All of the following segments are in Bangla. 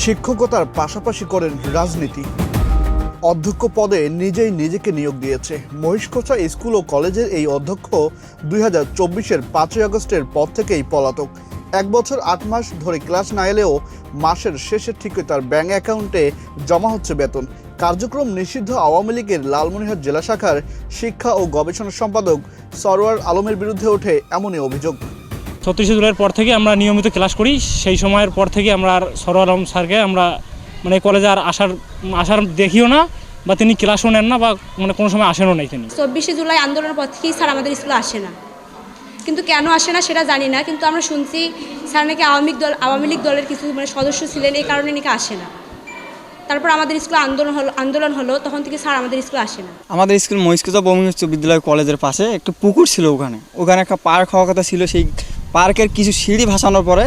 শিক্ষকতার পাশাপাশি করেন রাজনীতি। অধ্যক্ষ পদে নিজেই নিজেকে নিয়োগ দিয়েছে। মহিষকোছা স্কুল ও কলেজের এই অধ্যক্ষ 2024-এর 5ই আগস্টের পর থেকেই পলাতক। 1 বছর 8 মাস ধরে ক্লাস না এলেও মাসের শেষের ঠিকই তার ব্যাংক অ্যাকাউন্টে জমা হচ্ছে বেতন। কার্যক্রম নিষিদ্ধ আওয়ামী লীগের লালমনিরহাট জেলা শাখার শিক্ষা ও গবেষণা সম্পাদক সরওয়ার আলমের বিরুদ্ধে ওঠে এমনই অভিযোগ। 34 জুলাইয়ের পর থেকে আমরা নিয়মিত ক্লাস করি। সেই সময়ের পর থেকে আমরা আর সরওয়ার আলম স্যারকে আমরা কলেজে আর আসার দেখিও না, বা তিনি ক্লাসও নেন না, বা কোনো সময় আসেনও নাই তিনি। 24 জুলাই আন্দোলনের পর থেকেই স্যার আমাদের স্কুলে আসে না, কিন্তু কেন আসে না সেটা জানি না। কিন্তু আমরা শুনছি স্যার নাকি আওয়ামী লীগ দলের কিছু সদস্য ছিলেন, এই কারণে নাকি আসে না। তারপর আমাদের স্কুলে আন্দোলন হলো, তখন থেকে স্যার আমাদের স্কুলে আসে না। আমাদের স্কুল মহিষকোছা বহুমুখী উচ্চ বিদ্যালয় কলেজের পাশে একটা পুকুর ছিল, ওখানে একটা পার্ক হওয়ার কথা ছিল। সেই পার্কের কিছু সিঁড়ি ভাসানোর পরে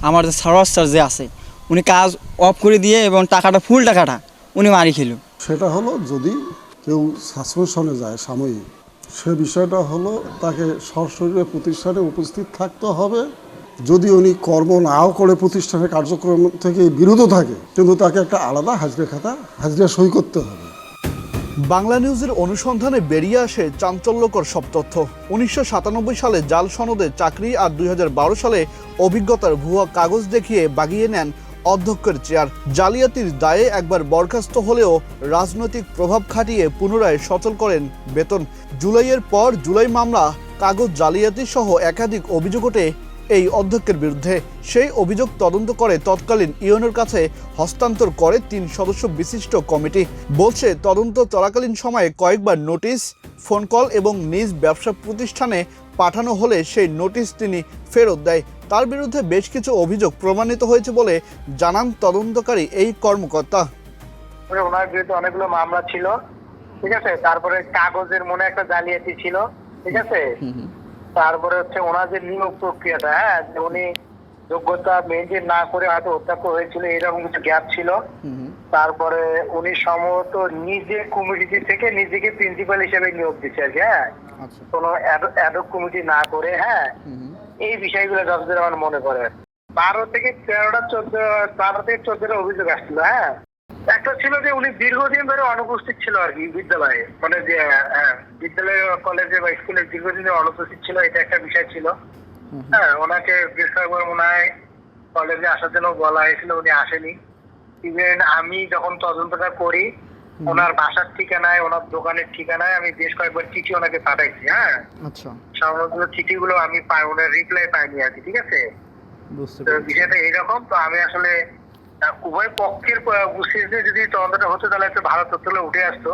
আমার যে সরওয়ার স্যার যে আছে, উনি কাজ অফ করে দিয়ে এবং ফুল টাকাটা উনি মারি খেল। সেটা হলো যদি কেউ সাসপেনশনে যায় সাময়িক, সে বিষয়টা হলো তাকে সশরীরে প্রতিষ্ঠানে উপস্থিত থাকতে হবে। যদি উনি কর্ম নাও করে প্রতিষ্ঠানের কার্যক্রম থেকে বিরত থাকে, কিন্তু তাকে একটা আলাদা হাজিরা সই করতে হবে। বাংলা নিউজের অনুসন্ধানে বেরিয়ে আসে চাঞ্চল্যকর সব তথ্য। 1997 সালে জাল সনদে চাকরি আর 2012 সালে অভিজ্ঞতার ভুয়া কাগজ দেখিয়ে বাগিয়ে নেন অধ্যক্ষের চেয়ার। জালিয়াতির দায়ে একবার বরখাস্ত হলেও রাজনৈতিক প্রভাব খাটিয়ে পুনরায় সচল করেন বেতন। জুলাইয়ের পর জুলাই মামলা, কাগজ জালিয়াতি সহ একাধিক অভিযোগ ওঠে এই অধ্যক্ষের বিরুদ্ধে। সেই অভিযোগ তদন্ত করে তৎকালীন ইউএনওর কাছে হস্তান্তর করে 3 সদস্য বিশিষ্ট কমিটি। বলছে তদন্ত চলাকালীন সময়ে কয়েকবার নোটিশ, ফোন কল এবং নিজ ব্যবসা প্রতিষ্ঠানে পাঠানো হলে সেই নোটিশ তিনি ফেরত দেয়। তার বিরুদ্ধে বেশ কিছু অভিযোগ প্রমাণিত হয়েছে বলে জানান তদন্তকারী এই কর্মকর্তা। ওনার বিরুদ্ধে অনেকগুলো মামলা ছিল, ঠিক আছে। তারপরে কাগজের মনে একটা জালিয়াতি ছিল, ঠিক আছে। তারপরে ওনার যে নিয়োগ প্রক্রিয়াটা, যে উনি যোগ্যতা মেনটেন না করে হয়তো অধ্যক্ষ হয়েছিল, এরকম কিছু গ্যাপ ছিল। তারপরে উনি সম্ভবত নিজে কমিটি থেকে নিজেকে প্রিন্সিপাল হিসেবে নিয়োগ দিচ্ছে আর কি, কোনো অ্যাডহক কমিটি না করে। এই বিষয়গুলো যতদূর আমার মনে পড়ে 12 থেকে 14টা অভিযোগ আসছিল। একটা ছিল যে উনি দীর্ঘদিন ধরে অনুপস্থিত ছিল আর কি বিদ্যালয়ে, যে বিদ্যালয় কলেজে বা স্কুলে দীর্ঘদিন ধরে অনুপস্থিত ছিল, এটা একটা বিষয় ছিল। ওনাকে বেশ কয়েকবার মনে হয় কলেজে আসার জন্য বলা হয়েছিল, উনি আসেনি। ইভেন আমি যখন তদন্তটা করি, ওনার বাসার ঠিকানায়, ওনার দোকানের ঠিকানায় আমি বেশ কয়েকবার চিঠি ওনাকে পাঠাইছি। সমস্ত চিঠিগুলো আমি পাই, ওনার রিপ্লাই পাইনি আর কি, ঠিক আছে। বিষয়টা এইরকম। তো আমি আসলে উভয় পক্ষের বুঝতে যদি তদন্তটা হতো তাহলে একটা ভালো তথ্য উঠে আসতো।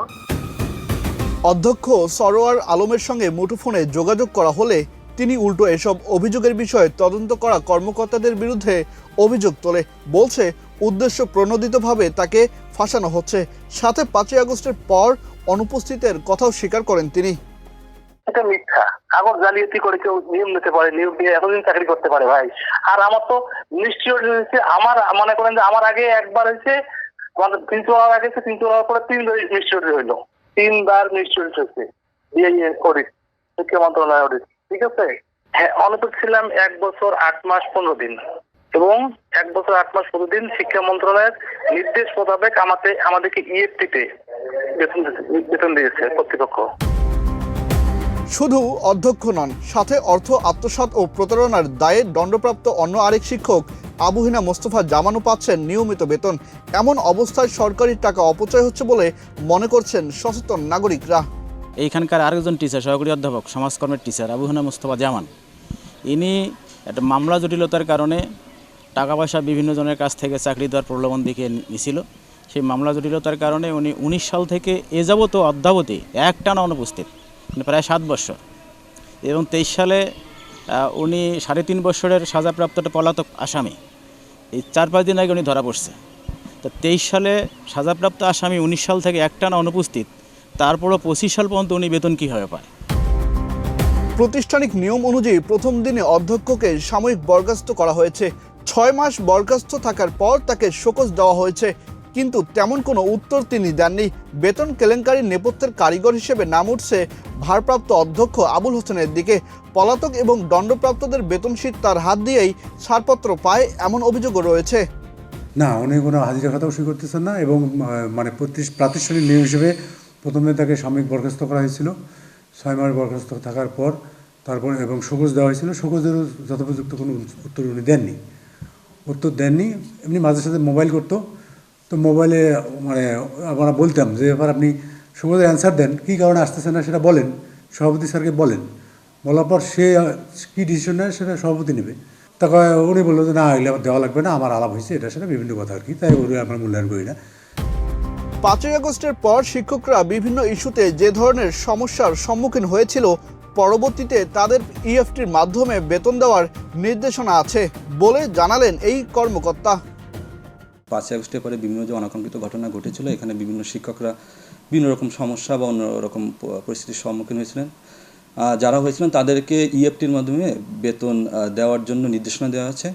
অধ্যক্ষ সরওয়ার আলমের সঙ্গে মুঠোফোনে যোগাযোগ করা হলে তিনি উল্টো এসব অভিযোগের বিষয়ে তদন্ত করা কর্মকর্তাদের বিরুদ্ধে অভিযোগ তোলে। বলছে উদ্দেশ্য প্রণোদিতভাবে তাকে ফাঁসানো হচ্ছে। সাথে 5ই আগস্টের পর অনুপস্থিতের কথাও স্বীকার করেন তিনি। এটা মিথ্যা। কাগজ জালিয়াতি করে কেউ নিয়ম নিতে পারে, নিয়োগ দিয়ে এতদিন চাকরি করতে পারে ভাই। আর আমার তো নিশ্চয় আমার মনে করেন যে আমার আগে একবার হয়েছে, প্রিন্সিপাল আগে 3 পরে 3 নিশ্চয় হইলো, 3বার নিশ্চয় হয়েছে অডিট, শিক্ষা মন্ত্রণালয় অডিট, ঠিক আছে। অনুপস্থিত ছিলাম 1 বছর 8 মাস 15 দিন, এবং 1 বছর 8 মাস 15 দিন শিক্ষা মন্ত্রণালয়ের নির্দেশ মোতাবেক আমাদেরকে ইএফটিতে বেতন দিয়েছে কর্তৃপক্ষ। শুধু অধ্যক্ষ নন, সাথে অর্থ আত্মসাৎ ও প্রতারণার দায়ে দণ্ডপ্রাপ্ত অন্য আরেক শিক্ষক আবু হিনা মোস্তফা জামানও পাচ্ছেন নিয়মিত বেতন। এমন অবস্থায় সরকারি টাকা অপচয় হচ্ছে বলে মনে করছেন সচেতন নাগরিকরা। এইখানকার আরেকজন টিচার, সহকারী অধ্যাপক, সমাজকর্মের টিচার আবু হিনা মোস্তফা জামান, ইনি একটা মামলা জটিলতার কারণে টাকা পয়সা বিভিন্ন জনের কাছ থেকে চাকরি দেওয়ার প্রলোভন দেখিয়ে নিয়েছিল। সেই মামলা জটিলতার কারণে উনি 19 সাল থেকে এ যাবত অদ্যাবধি একটানা অনুপস্থিত, প্রায় 7 বছর। এবং 23 সালে উনি 3.5 বছরের সাজাপ্রাপ্ত পলাতক আসামি। এই 4-5 দিন আগে উনি ধরা পড়ছে। তো 23 সালে সাজাপ্রাপ্ত আসামি 19 সাল থেকে একটানা অনুপস্থিত, তারপরও 25 সাল পর্যন্ত উনি বেতন কীভাবে পায়? প্রাতিষ্ঠানিক নিয়ম অনুযায়ী প্রথম দিনে অধ্যক্ষকে সাময়িক বরখাস্ত করা হয়েছে। 6 মাস বরখাস্ত থাকার পর তাকে শোকজ দেওয়া হয়েছে, কিন্তু তেমন কোনো উত্তর তিনি দেননি। বেতন কেলেঙ্কারির নেপথ্যের কারিগর হিসেবে নাম উঠছে ভারপ্রাপ্ত অধ্যক্ষ আবুল হোসেনের দিকে। পলাতক এবং দণ্ডপ্রাপ্তদের বেতন শীট তার হাত দিয়েই ছাড়পত্র পায়, এমন অভিযোগও রয়েছে। না, উনি কোনো হাজিরা খাতাও সই করতেছেন না এবং মানে প্রাতিষ্ঠানিক নিয়ম হিসেবে প্রথমে তাকে সাময়িক বরখাস্ত করা হয়েছিল, 6 মাস বরখাস্ত থাকার পর তারপর এবং শোকজ দেওয়া হয়েছিল। শোকজেরও যথোপযুক্ত কোনো উত্তর উনি দেননি। এমনি মাঝে সাথে মোবাইল করতো, তো মোবাইলে মানে আমরা বলতাম যে এবার আপনি শোকজের অ্যান্সার দেন, কী কারণে আসতেছে না সেটা বলেন, সভাপতি স্যারকে বলেন। বলার পর সে কী ডিসিশন নেয় সেটা সভাপতি নেবে। তারপর উনি বললো যে না, এগুলো আমার দেওয়া লাগবে না, আমার আলাপ হয়েছে, এটা সেটা বিভিন্ন কথা আর কি, তাই ওগুলো আমরা মূল্যায়ন করি না। 5ই আগস্টের পর শিক্ষকরা বিভিন্ন ইস্যুতে যে ধরনের সমস্যার সম্মুখীন হয়েছিল, পরবর্তীতে তাদের ইএফটির মাধ্যমে বেতন দেওয়ার নির্দেশনা আছে বলে জানালেন এই কর্মকর্তা। 5ই আগস্টের পরে বিভিন্ন যে অনাকাঙ্ক্ষিত ঘটনা ঘটেছিল, এখানে বিভিন্ন শিক্ষকরা বিভিন্ন রকম সমস্যা বা অন্য রকম পরিস্থিতির সম্মুখীন হয়েছিলেন। যারা হয়েছিলেন তাদেরকে ইএফটির মাধ্যমে বেতন দেওয়ার জন্য নির্দেশনা দেওয়া আছে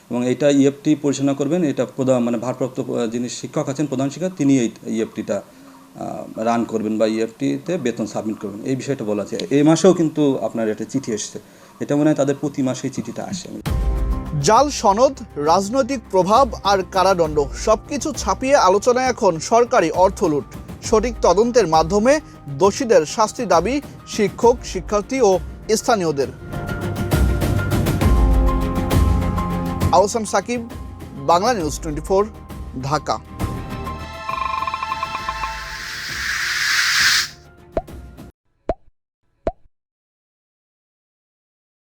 এবং এটা ইএফটি পরিচালনা করবেন, এটা মানে ভারপ্রাপ্ত যিনি শিক্ষক আছেন, প্রধান শিক্ষক, তিনি এই ইএফটিটা রান করবেন বা ইএফটিতে বেতন সাবমিট করবেন, এই বিষয়টা বলা আছে। এই মাসেও কিন্তু আপনার একটা চিঠি এসছে, এটা মনে হয় তাদের প্রতি মাসে এই চিঠিটা আসে। জাল সনদ, রাজনৈতিক প্রভাব আর কারাদণ্ড সবকিছু ছাপিয়ে আলোচনায় এখন সরকারি অর্থ লুট। সঠিক তদন্তের মাধ্যমে দোষীদের শাস্তি দাবি শিক্ষক, শিক্ষার্থী ও স্থানীয়দের। আহসান সাকিব, বাংলা নিউজ 24, ঢাকা।